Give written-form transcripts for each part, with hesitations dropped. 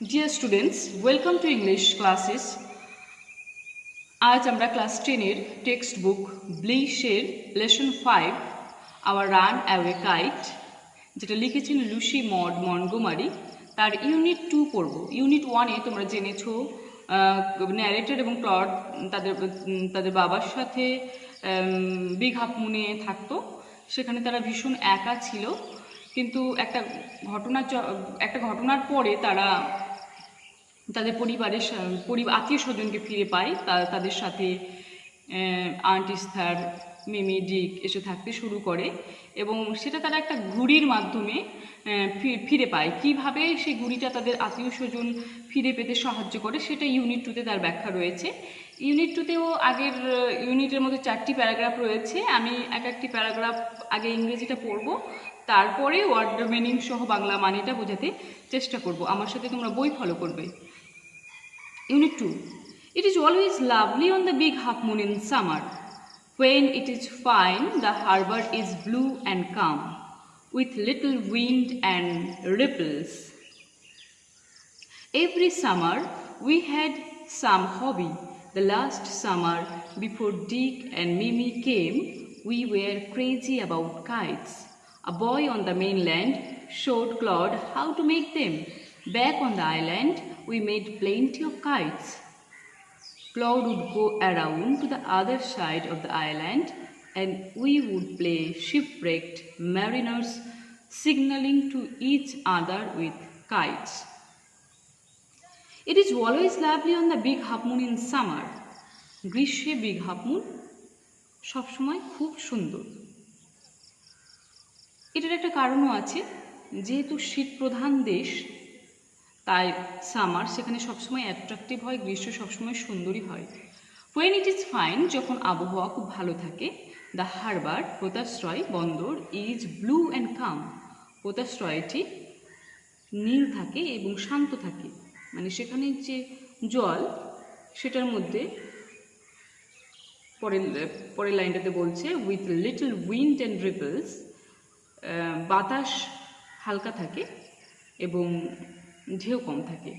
Dear students, welcome to English classes. আজ আমরা class 10-এর টেক্সট বুক ব্লিশের lesson 5 our runaway kite, যেটা লিখেছেন লুসি মড মন্টগোমারি, তার ইউনিট 2 পড়ব। ইউনিট 1-এ তোমরা জেনেছো ন্যারেটর এবং ক্লড তাদের বাবার সাথে বিগ হাফ মুনে থাকতো। সেখানে তারা ভীষণ একা ছিল, কিন্তু একটা ঘটনার পরে তারা তাদের আত্মীয় স্বজনকে ফিরে পায়। তাদের সাথে আন্ট ইস্থার, মিমি, ডিক এসে থাকতে শুরু করে এবং সেটা তারা একটা ঘুড়ির মাধ্যমে ফিরে পায়। কিভাবে সেই ঘুড়িটা তাদের আত্মীয় স্বজন ফিরে পেতে সাহায্য করে সেটা ইউনিট 2-তে তার ব্যাখ্যা রয়েছে। ইউনিট 2-তেও আগের ইউনিটের মধ্যে 4টি প্যারাগ্রাফ রয়েছে। আমি একটি প্যারাগ্রাফ আগে ইংরেজিটা পড়ব, তারপরে ওয়ার্ড মিনিং সহ বাংলা মানেটা বোঝাতে চেষ্টা করব। আমার সাথে তোমরা বই ফলো করবে। Unit 2. It is always lovely on the big half moon in summer. When it is fine, the harbor is blue and calm, with little wind and ripples. Every summer, we had some hobby. The last summer, before Dick and Mimi came, we were crazy about kites. A boy on the mainland showed Claude how to make them. Back on the island, we made plenty of kites. Claude would go around to the other side of the island and we would play shipwrecked mariners, signaling to each other with kites. It is always lovely on the big half moon in summer. গ্রীষ্মে big Half moon সবসময় খুব সুন্দর। এটার একটা কারণও আছে, যেহেতু শীত প্রধান দেশ, তাই সামার সেখানে সবসময় অ্যাট্রাকটিভ হয়, গ্রীষ্ম সবসময় সুন্দরই হয়। হোয়েন ইট ইজ ফাইন, যখন আবহাওয়া খুব ভালো থাকে, দ্য হারবার পোতাশ্রয় বন্দর ইজ ব্লু অ্যান্ড কাম, পোতাশ্রয়টি নীল থাকে এবং শান্ত থাকে। মানে সেখানে যে জল, সেটার মধ্যে পরের লাইনটাতে বলছে with little wind and ripples, বাতাস হালকা থাকে এবং ঢেউ কম থাকে।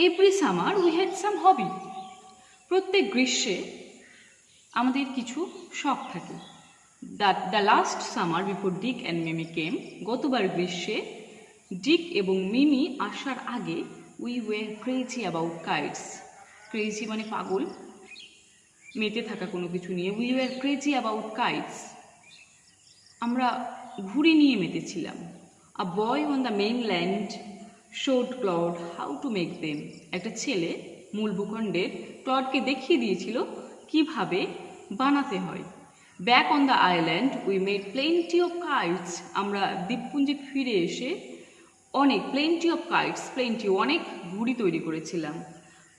Every summer we had some hobby, প্রত্যেক গ্রীষ্মে আমাদের কিছু শখ থাকে। The last summer before Dick and Mimi came, গতবার গ্রীষ্মে ডিক এবং মিমি আসার আগে, we were crazy about kites, crazy মানে পাগল, মেতে থাকা কোনো কিছু নিয়ে। We were crazy about kites, আমরা ঘুড়ি নিয়ে মেতেছিলাম। A boy on the mainland showed Claude how to make them. একটা ছেলে মূল ভূখণ্ডের ক্লডকে দেখিয়ে দিয়েছিল কিভাবে বানাতে হয়। Back on the island we made plenty of kites. আমরা দ্বীপপুঞ্জে ফিরে এসে plenty of kites, অনেক ঘুড়ি তৈরি করেছিলাম।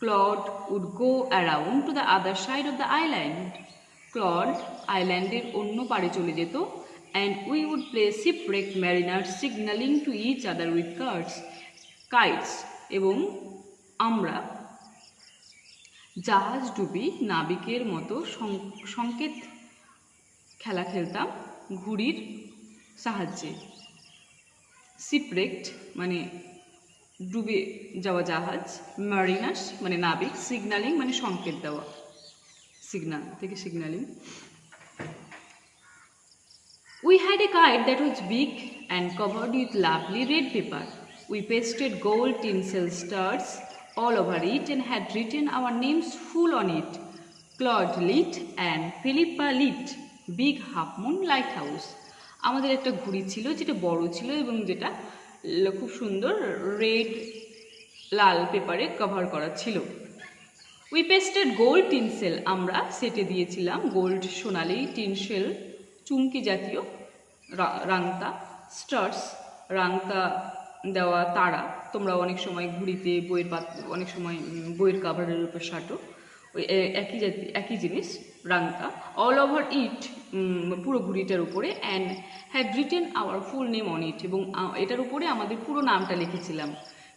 Claude would go around to the other side of the island. Claude আইল্যান্ডের অন্য পাড়ে চলে যেত। And we would play shipwrecked mariners, signaling to each other with kites. এবং আমরা জাহাজ ডুবি নাবিকের মতো সংকেত খেলা খেলতাম ঘুড়ির সাহায্যে। শিপরেকড মানে ডুবে যাওয়া জাহাজ, মারিনার্স মানে নাবিক, সিগনালিং মানে সংকেত দেওয়া, সিগনাল থেকে signalling. We had a kite that was big and covered with lovely red paper. We pasted gold tinsel stars all over it and had written our names full on it. Claude lit and Philippa lit Big Half Moon Lighthouse. আমাদের একটা ঘুড়ি ছিল যেটা বড় ছিল এবং যেটা খুব সুন্দর লাল পেপারে কভার করা ছিল। We pasted gold tinsel, আমরা সেটে দিয়েছিলাম গোল্ড সোনালি, টিনশেল চুমকি জাতীয় রাংতা, স্টার্স রাংতা দেওয়া তারা। তোমরা অনেক সময় ঘুড়িতে অনেক সময় বইয়ের কাভারের উপর সাটো, ওই একই জিনিস রাংতা। অল ওভার ইট, পুরো ঘুড়িটার উপরে। And had written our full name on it, এবং এটার উপরে আমাদের পুরো নামটা লিখেছিলাম।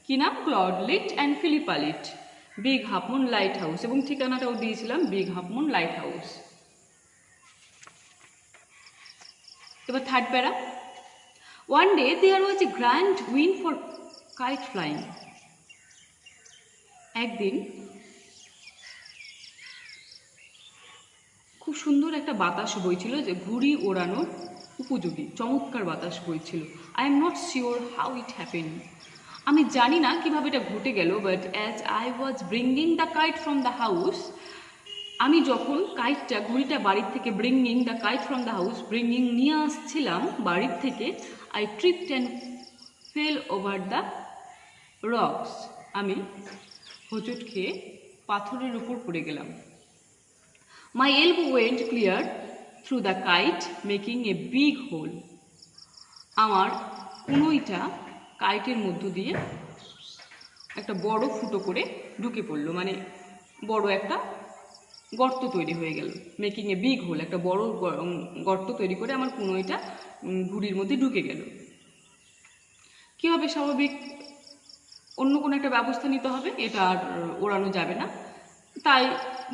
কি নাম? Claude Lit and Philippa Lit Big Half Moon Lighthouse, এবং ঠিকানাটাও দিয়েছিলাম Big Half Moon Lighthouse. এবার third para. One day there was a grand wind for kite flying. একদিন খুব সুন্দর একটা বাতাস বইছিল, যে ঘুড়ি ওড়ানোর উপযোগী চমৎকার বাতাস বইছিল। I am not sure how it happen. আমি জানি না কিভাবে এটা ঘটে গেল, but as I was bringing the kite from the house, আমি যখন ঘুড়িটা বাড়ির থেকে bringing the kite from the house, bringing নিয়ে আসছিলাম বাড়ির থেকে, I tripped and fell over the rocks, আমি হোঁচট খেয়ে পাথরের উপর পড়ে গেলাম। My elbow went clear through the kite making a big whole, আমার কনুইটা কাইটের মধ্য দিয়ে একটা বড় ফুটো করে ঢুকে পড়লো, মানে বড় একটা গর্ত তৈরি হয়ে গেল। মেকিং এ বিগ হোল, একটা বড় গর্ত তৈরি করে আমার কনুইটা ঘুড়ির মধ্যে ঢুকে গেল। কীভাবে স্বাভাবিক অন্য কোনো একটা ব্যবস্থা নিতে হবে, এটা আর ওড়ানো যাবে না, তাই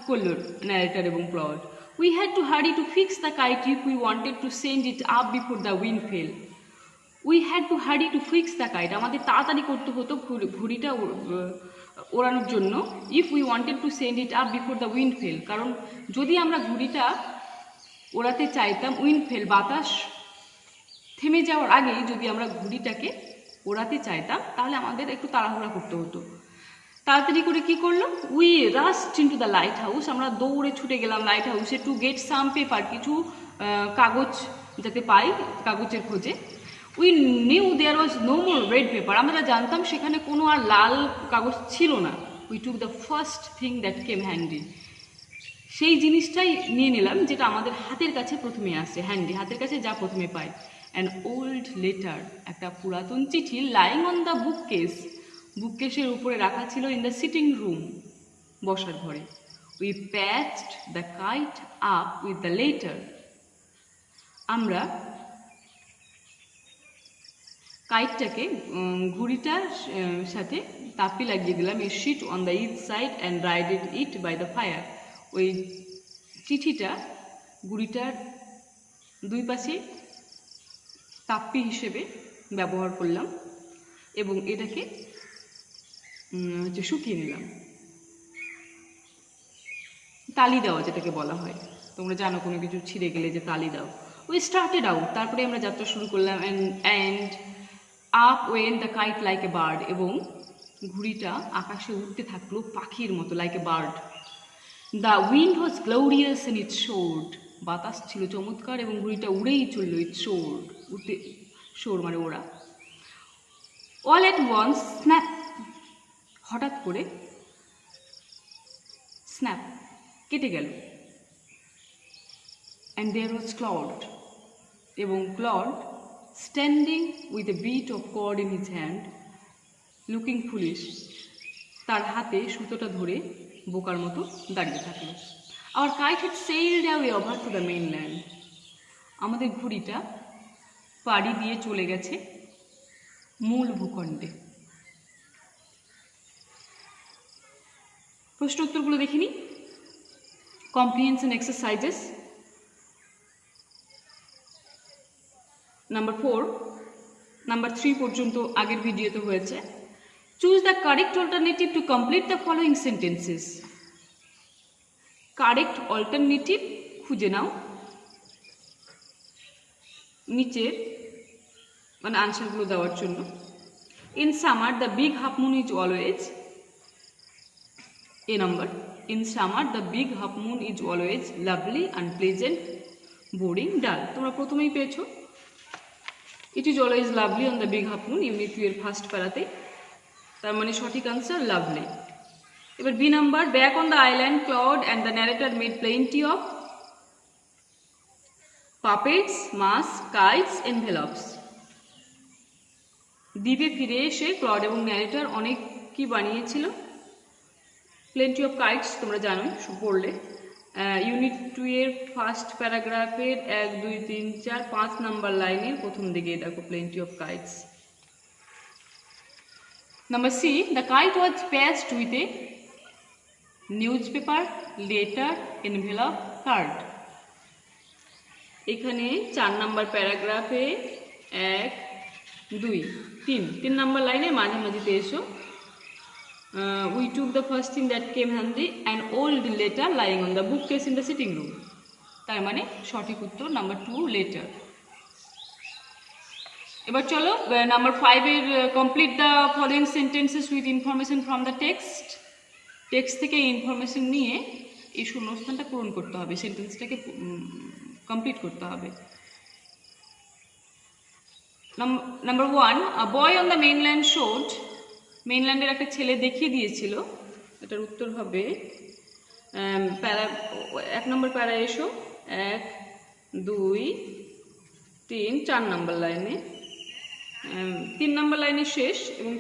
করল ন্যারেটর এবং plot. We had to hurry to fix the kite if we wanted to send it up before the wind fail. We had to hurry to fix the kite, আমাদের তাড়াতাড়ি করতে হতো ঘুড়িটা ওড়ানোর জন্য। If we wanted to send it up before the wind fail, কারণ যদি আমরা ঘুড়িটা ওড়াতে চাইতাম, wind fail বাতাস থেমে যাওয়ার আগেই যদি আমরা ঘুড়িটাকে ওড়াতে চাইতাম, তাহলে আমাদের একটু তাড়াহুড়া করতে হতো। তাড়াতাড়ি করে কি করলো, we rushed into the lighthouse, আমরা দৌড়ে ছুটে গেলাম লাইট হাউসে, টু গেট সাম পেপার, কিছু কাগজ যাতে পাই, কাগজের খোঁজে। We knew there was no more red paper, আমরা জানতাম সেখানে কোনো আর লাল কাগজ ছিল না। We took the first thing that came handy, সেই জিনিসটাই নিয়ে নিলাম যেটা আমাদের হাতের কাছে প্রথমে আসে, হ্যান্ডি, হাতের কাছে যা প্রথমে পাই। অ্যান ওল্ড লেটার, একটা পুরাতন চিঠি, লাইং অন দ্য বুককেস, বুককেসের উপরে রাখা ছিল, ইন দ্য সিটিং রুম, বসার ঘরে। We patched the kite up with the letter, আমরা কাইটটাকে ঘুড়িটার সাথে তাপি লাগিয়ে দিলাম, a sheet on the each side and raided it by the fire. ওই চিঠিটা ঘুড়িটার দুই পাশে তাপ্পি হিসেবে ব্যবহার করলাম এবং এটাকে শুকিয়ে নিলাম। তালি দেওয়া যেটাকে বলা হয়, তোমরা জানো কোনো কিছু ছিঁড়ে গেলে যে তালি দাও। উই স্টার্টেড আউট, তারপরে আমরা যাত্রা শুরু করলাম। And up went the kite like a bird, এবং ঘুড়িটা আকাশে উঠতে থাকলো পাখির মতো, like a bird. The wind was glorious in it শোর্ড, বাতাস ছিল চমৎকার এবং ঘুড়িটা উড়েই চললো, ইট শোর্ড, উঠতে, শোর মানে ওরা। অল অ্যাট ওয়ান্স স্ন্যাপ, হঠাৎ করে স্ন্যাপ, কেটে গেল। অ্যান্ড দেয়ার ওয়াজ ক্লড, এবং Claude standing with a bit of cord in his hand, looking foolish, তার হাতে সুতোটা ধরে বোকার মতো দাঁড়িয়ে থাকলো। Our kite had sailed away over to the mainland, আমাদের ঘুড়িটা পাড়ি দিয়ে চলে গেছে মূল ভূখণ্ডে। প্রশ্ন উত্তরগুলো দেখিনি। কম্প্রিহেনশন এক্সারসাইজেস নাম্বার 4, নাম্বার 3 পর্যন্ত আগের ভিডিওতে হয়েছে। Choose the correct alternative to complete the following sentences, correct alternative খুঁজে নাও নিচের মানে আনসারগুলো দেওয়ার জন্য। In summer the big Half moon is always, A number, in summer the big Half moon is always lovely, unpleasant, boring, ডাল। তোমরা প্রথমেই পেয়েছো, it is always lovely on the big Half moon, unit 2 এর first প্যারাতে, তার মানে সঠিক answer lovely. এবার B number, back on the island cloud and the narrator made plenty of puppets, masks, kites, envelopes. দ্বীপে ফিরে এসে ক্লড এবং narrator অনেক কি বানিয়েছিল, প্লেন্টি অফ কাইটস, তোমরা জানোই পড়লে। ইউনিট 2 এর ফার্স্ট প্যারাগ্রাফের 1, 2, 3, 4, 5 নাম্বার লাইনের প্রথম দিকে দেখো plenty of kites. Number C, the kite was patched with a newspaper, letter, envelope, card. এখানে 4 নাম্বার প্যারাগ্রাফে 1, 2 3 নাম্বার লাইনে মাঝামাঝিতে এসো। We took the first thing that came handy and old letter lying on the bookcase in the sitting room. তার মানে সঠিক উত্তর number 2 letter. এবার চলো নাম্বার 5 এর complete the following sentences with information from the text. Text থেকে information নিয়ে এই শূন্যস্থানটা পূরণ করতে হবে, সেন্টেন্সটাকে কমপ্লিট করতে হবে। Number 1, a boy on the mainland showed. মেইনল্যান্ডের একটা ছেলে দেখিয়ে দিয়েছিল। এটার উত্তর হবে প্যারা 1 নম্বর প্যারা এসো, 1 2 3 4 নম্বর লাইনে, 3 নম্বর লাইনের শেষ এবং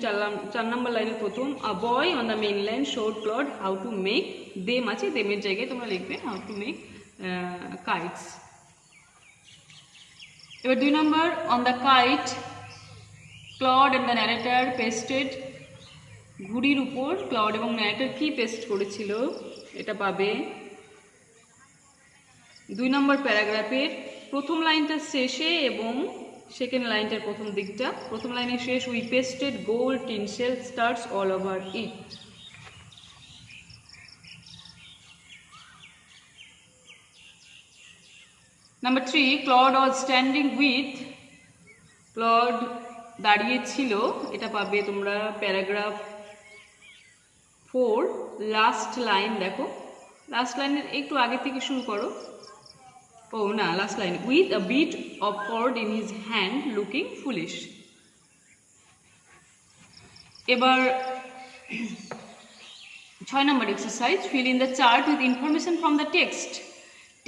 4 নম্বর লাইনের প্রথম। A boy on the mainland showed Claude how to make, them আছে, দেমের জায়গায় তোমরা লিখবে হাউ টু মেক কাইটস। এবার 2 নম্বর, on the kite Claude and the narrator pasted. ঘুড়ির উপর ক্লড এবং ন্যারেটার কি পেস্ট করেছিল, এটা পাবে 2 নম্বর প্যারাগ্রাফের প্রথম লাইনটা শেষে এবং সেকেন্ড লাইনটার প্রথম দিকটা। প্রথম লাইনের শেষ, we pasted gold tinsel stars all over it. Number 3, Claude was standing with. Claude দাঁড়িয়ে ছিল, এটা পাবে তোমরা প্যারাগ্রাফ 4 লাস্ট লাইন। দেখো লাস্ট লাইনের একটু আগে থেকে শুরু করো। ও না, last line, with a bit of cord in his hand looking foolish. এবার 6 নম্বর exercise, fill in the chart with information from the text.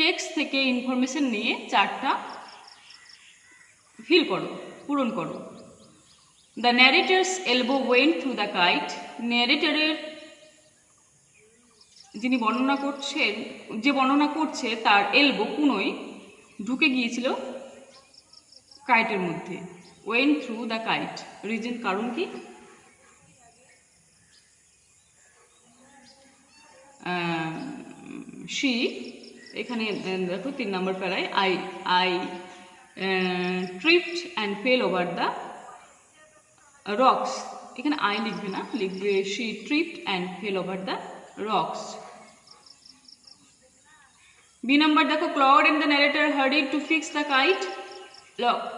Text থেকে ইনফরমেশন নিয়ে চার্টটা ফিল করো, পূরণ করো। The narrator's elbow went through the kite. ন্যারেটারের যিনি বর্ণনা করছেন, যে বর্ণনা করছে তার এলবো কুনোই ঢুকে গিয়েছিল কাইটের মধ্যে। Went through the kite, reason কারণ কি? শি, এখানে দেখো 3 নম্বর প্যারায়, I tripped and fell over the rocks. এখানে আই লিখবে না, লিখবে she tripped and fell over the rocks. B number দেখো, Claude and the narrator hurried to fix the kite.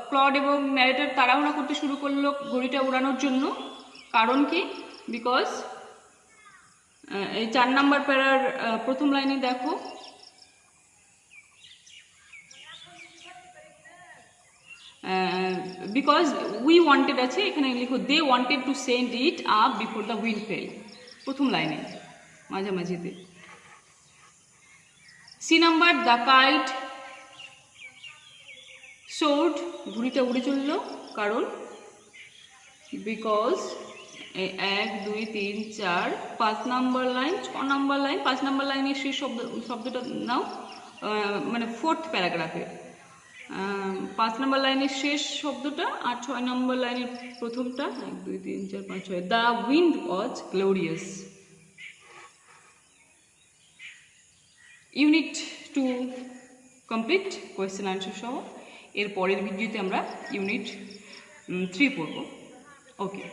Claude এবং ন্যারেটার তাড়াহুড়া করতে শুরু করলো ঘড়িটা উড়ানোর জন্য। কারণ কি? বিকজ এই 4 নম্বর প্যারার প্রথম লাইনে দেখো, বিকজ উই ওয়ান্টেড আছে, এখানে লিখো they wanted to send it up before the wind fell, প্রথম লাইনে মাঝামাঝিতে। C number, the kite soared, ঘুড়িটা উড়ে চলল। কারণ বিকজ 1 2 3 4 5 নম্বর লাইন, 6 নম্বর লাইন, 5 নম্বর লাইনের শেষ শব্দটা নাও, মানে 4th প্যারাগ্রাফে 5 নম্বর লাইনের শেষ শব্দটা আর 6 নম্বর লাইনের প্রথমটা। 1 2 3 4 5 6, the wind was glorious. Unit 2 complete, question answer সহ। এর পরের ভিডিওতে আমরা ইউনিট 3 পড়ব। ওকে।